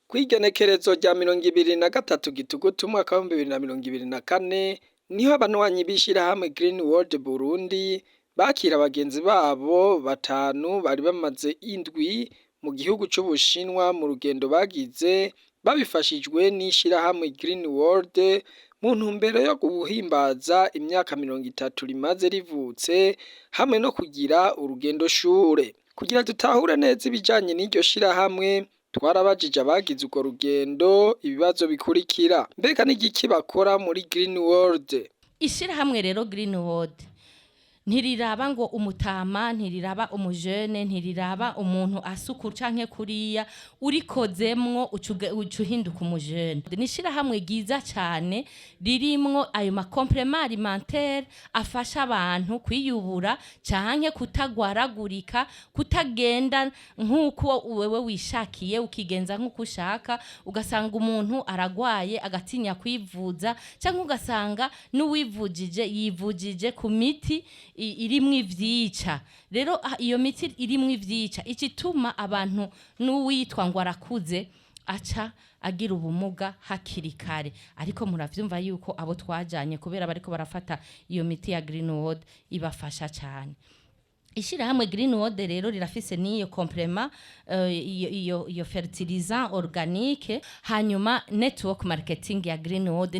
Kw'igenekerezo rya 23 Gitugutu umwaka wa 2024 niho abanwanyi b'ishirahamwe Green World Burundi bakira abagenzi babo batanu bari bamaze indwi mu gihugu c'Ubushinwa mu rugendo bagize babifashijwe n'ishirahamwe Green World mu ntumbero yo guhimbaza imyaka 30 rimaze rivutse hamwe no kugira urugendo shure. Kugira dutahure neza ibijanye n'iryo shirahamwe twarabajije abagize urwo rugendo ibibazo bikurikira. Mbega n'igiki bakora muri Green World? Ishirahamwe rero Green World ntiriraba ngo umutama, ntiriraba umujene, ntiriraba umuntu asukura canke kuriya urikozemwo ucuhinduka umujene. Nishirahamwe giza cyane ririmwo ayo ma complément alimentaire afasha abantu kwiyubura canke kutagwaragurika, kutagenda nkuko wewe wishakiye ukigenza nkuko ushaka, ugasanga umuntu aragwaye agatinya kwivuza canke ugasanga n'uwivujije yivujije ku miti irimwo ivyica. Rero iyo miti irimwo ivyica ikituma abantu n'uwitwa ngo arakuze aca agira ubumuga hakiri kare. Ariko muravyumva yuko abo twajanye kubera bariko barafata iyo miti ya Green World ibafasha cyane. Ishirahamwe Green World rero rirafise niyo complément iyo fertilisant organique. Hanyuma network marketing ya Green World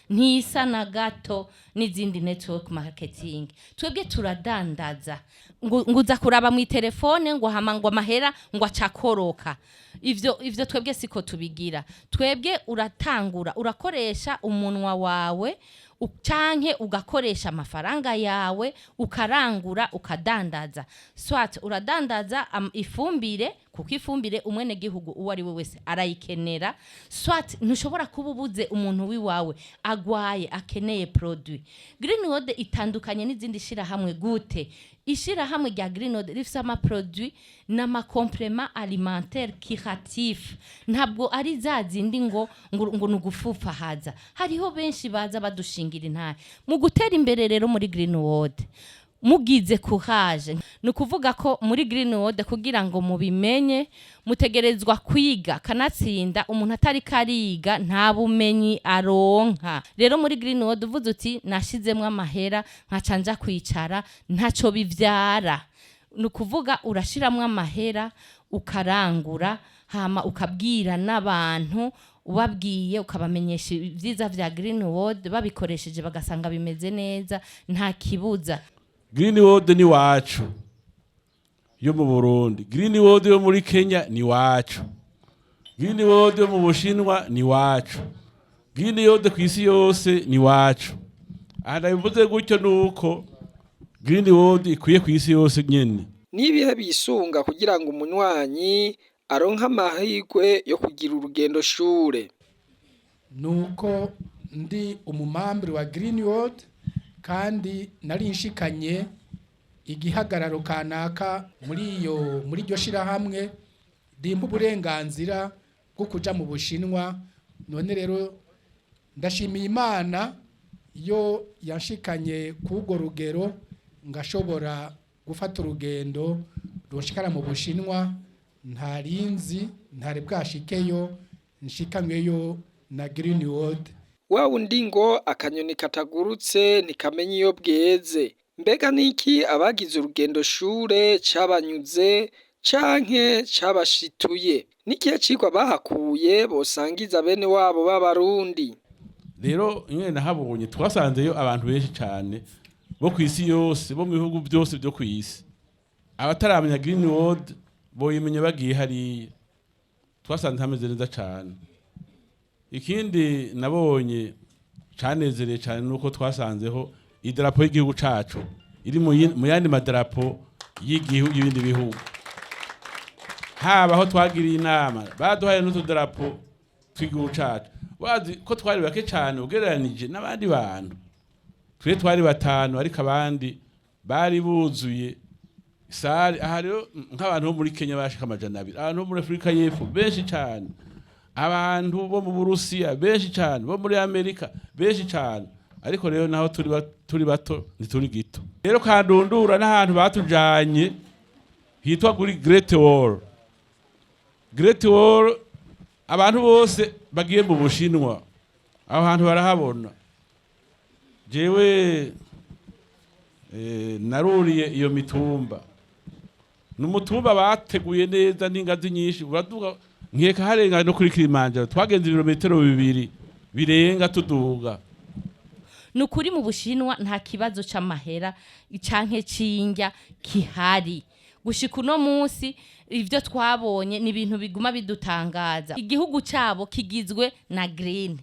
ntisa na gato n'izindi network marketing. Twebwe turadandaza nguza kuraba mu telefone ngo hamangwa mahera ngo acakoroka. Ivyo twebwe siko tubigira. Twebwe uratangura urakoresha umunwa wawe canke ugakoresha amafaranga yawe ukarangura ukadandaza. Swat uradandaza ifumbire kuko ifumbire umwene gihugu uwo ari we wese arayikenera. Swat ntushobora kububuze umuntu wiwawe agwaye akeneye produit. Green World itandukanye n'izindi shirahamwe gute? Ishirahamwe rya Green World rifise ama produit n'ama complément alimentaire curatif. Ntabwo ari zazindi ngo nugufufa haza. Hariho benshi baza badushingira intare mu gutera imbere. Rero muri Green World mugize courage, nukuvuga ko muri Green World kugira ngo mubimenye mutegerezwa kwiga kanatsinda. Umuntu atari kariga nta bumenyi aronka. Rero muri Green World uvuze uti nashizemwe amahera nkacanja kwicara ntaco bivyara. Nukuvuga urashiramwe amahera ukarangura hama ukabwira n'abantu ubabwiye ukabamenyesha ivyiza vya Green World babikoresheje bagasanga bimeze neza nta kibuza. Green World ni wacu yo mu Burundi, Green World yo muri Kenya ni wacu, Green World yo mu Bushinwa ni wacu, Green World kw'isi yose ni wacu. Aha bivuze gutyo nuko Green World ikwiye kw'isi yose nyene. Nibihe bisunga kugira ngo umunywanyi aronka amahirwe yo kugira urugendo shure? Nuko ndi umumambri wa Green World kandi nari nshikanye igihagararo kanaka muri iryo shirahamwe rimpa uburenganzira bwo kuja mu Bushinwa. None rero ndashimiye Imana iyo yanshikanye kugo rugero ngashobora gufata urugendo runshikana mu Bushinwa. Ntarinzi ntari bwashikeyo nshikanyweyo na Green World. Wa wundi ngo akanyoni katagurutse nikamenya iyo bweze. Mbega niki abagize urugendo shure cabanyuze canke cabashituye? Nikihe cigwa bahakuye bosangiza bene wabo b'Abarundi? Rero nyene nahabonye twasanzeyo abantu benshi cyane bo kw'isi yose, bo mu bihugu byose byo kw'isi. Abataramenya Green World boyimenya bagiye hariya. Twasanze hameze neza cyane. Ikindi nabonye canezereye cyane nuko twasanzeho idarapo y'igihugu cacu iri mu yandi madarapo y'ibindi bihugu. Haba aho twagiriye inama baduhaye n'utudarapo tw'igihugu cacu. Bazi ko twari bake cyane ugereranije n'abandi bantu. Twe twari batanu ariko abandi bari buzuye sare. Aha rero nk'abantu bo muri Kenya bashika 200, abantu bo muri Afrika y'Epfo benshi cyane, abantu bo mu Burusiya benshi cyane, bo muri Amerika benshi cyane. Ariko rero naho turi bato ntituri gito. Rero kandundura n'ahantu batujanye hitwa kuri Great Wall. Great Wall abantu bose bagiye mu Bushinwa aho hantu barahabona. Jewe naruriye iyo mitumba, n'umutumba bateguye neza n'ingazi nyinshi, uraduga nkeka harenga no kuri Kilimanjaro, twagenze ibirometero 2 birenga tuduga. Nukuri mu Bushinwa nta kibazo c'amahera canke c'indya kihari. Gushika uno munsi ivyo twabonye ni ibintu biguma bidutangaza. Igihugu cabo kigizwe na green.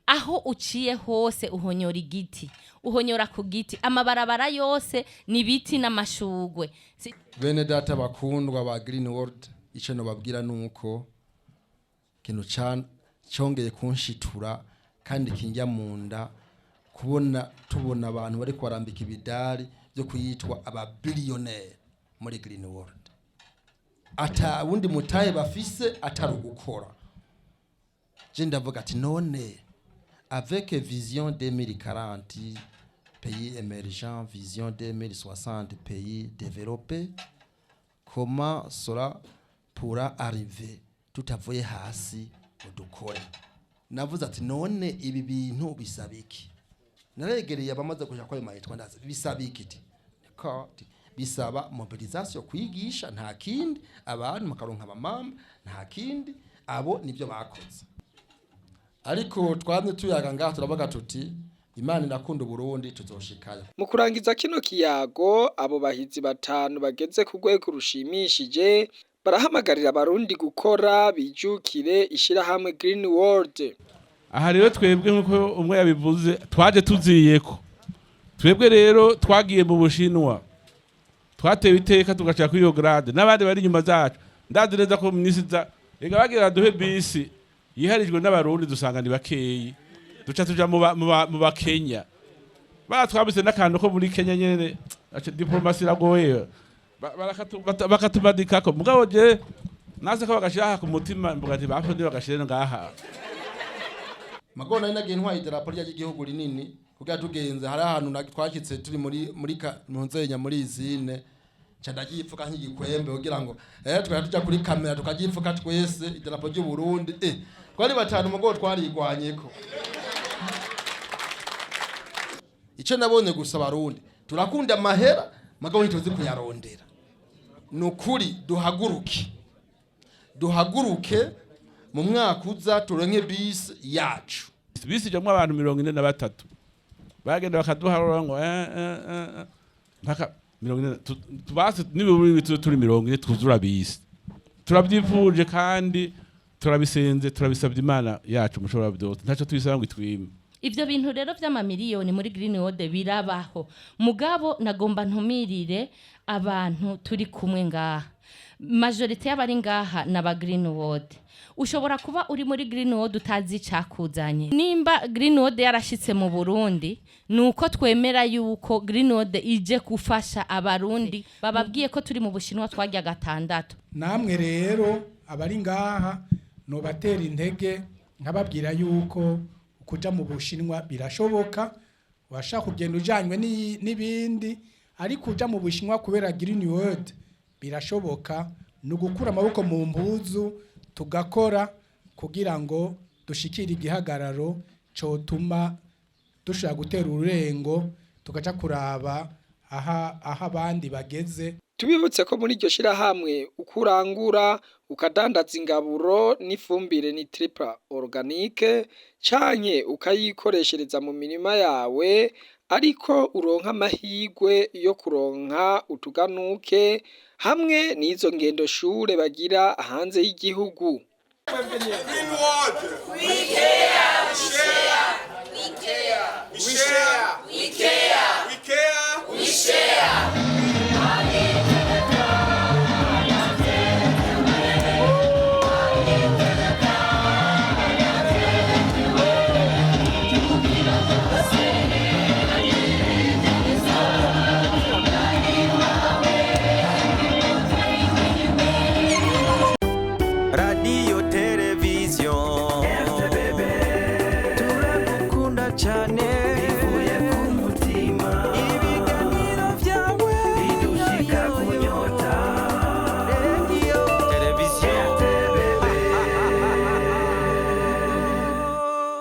Aho uciye hose uhonyora igiti, uhonyora ku giti, amabarabara yose ni biti n'amashugwe. Bene data bakundwa ba Green World, ico no babwira nuko kintu cyongeye kunshitura kandi kinjya munda tubona abantu bari kwarambika ibidari byo kuyitwa aba billionaire muri Green World. Ata wundi mutaye bafise atari gukora. Je ndavuga ati none avec vision 2040 pays émergents, vision 2060 pays développés, comment cela pourra arriver tutavuye hasi udukore? Navuze ati none ibi bintu bisabiki. Naregereye abamaze kuja kwa mayitwa ndaza bisabiki iti bisaba mobilisation, kwigisha nta kindi, abantu makaronka abamama nta kindi, abo nibyo bakoze. Ariko twamye tuyaga ngaha turavuga tuti Imana inakunda Burundi tuzoshikayo. Mu kurangiza kino kiyago, abo bahizi batanu bageze ku rwego rushimishije barahamagarira abarundi gukora bijukire ishirahamwe Green World. Aha rero twebwe nkuko umwe yabivuze twaje tuziyeko. Twebwe rero twagiye mu Bushinwa, twatewe iteka tugaca kuri iyo grade n'abandi bari inyuma zacu. Ndazi neza ko minisiza ega bagira duhe bisi yiharijwe n'abarundi dusanga ni bakeyi, duca tuja mu Bakenya. Batwabise n'akantu ko muri Kenya nyene diplomasi ragoye bakatumadikako mugabo je naze ko bagashaka ku mutima mbuga ati bafo ndi bagashire ngaha. Magona inagiye ntwaye idarapo ry'igihugu rinini kugira tugenze hari ahantu twakitse turi muri munzenya muri izine cyandagifuka nk'igikwembe kugira ngo twari tujya kuri kamera tukagifuka twese idarapo ry'u Burundi twari batanu mugo twarigwanyeko. Ico nabonye gusa Barundi turakunda amahera magabo ntituzi kuyarondera. Nukuri duhaguruke mu mwaka uza turonke bisi yacu. Bisi jamwe abantu 43 bagenda bakaduharura ngo mpaka 40 tubase n'ibiri turi 40 twuzura bisi. Turabyivuje kandi turabisenze turabisabye Imana yacu mushobora byose ntaco tubisaba ngo itwime. Ivyo bintu rero vy'amamiliyoni muri Green World birabaho. Mugabo nagomba ntumirire abantu turi kumwe ngaha. Majorite y'abari ngaha n'aba Green World. Ushobora kuba uri muri Green World utazi cakuzanye. Nimba Green World yarashitse mu Burundi, nuko twemera yuko Green World ije gufasha abarundi. Bababwiye ko turi mu Bushinwa twajya 6. Namwe rero abari ngaha no batera intege nkababwira yuko kuja mu Bushinwa birashoboka, washaka kugenda ujanywe n'ibindi, ariko kuja mu Bushinwa kubera Green World birashoboka. No gukura amaboko mu mpuzu tugakora kugira ngo dushikire igihagararo cotuma dushaka gutera ururengo tugaca kuraba aha abandi bageze. Tubibutse ko muri iryo shirahamwe ukurangura ukadandaza ingaburo n'ifumbire ni triple organique canke ukayikoreshereza mu mirima yawe, ariko uronka amahigwe yo kuronka utuganuke hamwe n'izo ngendo shure bagira hanze y'igihugu. Radio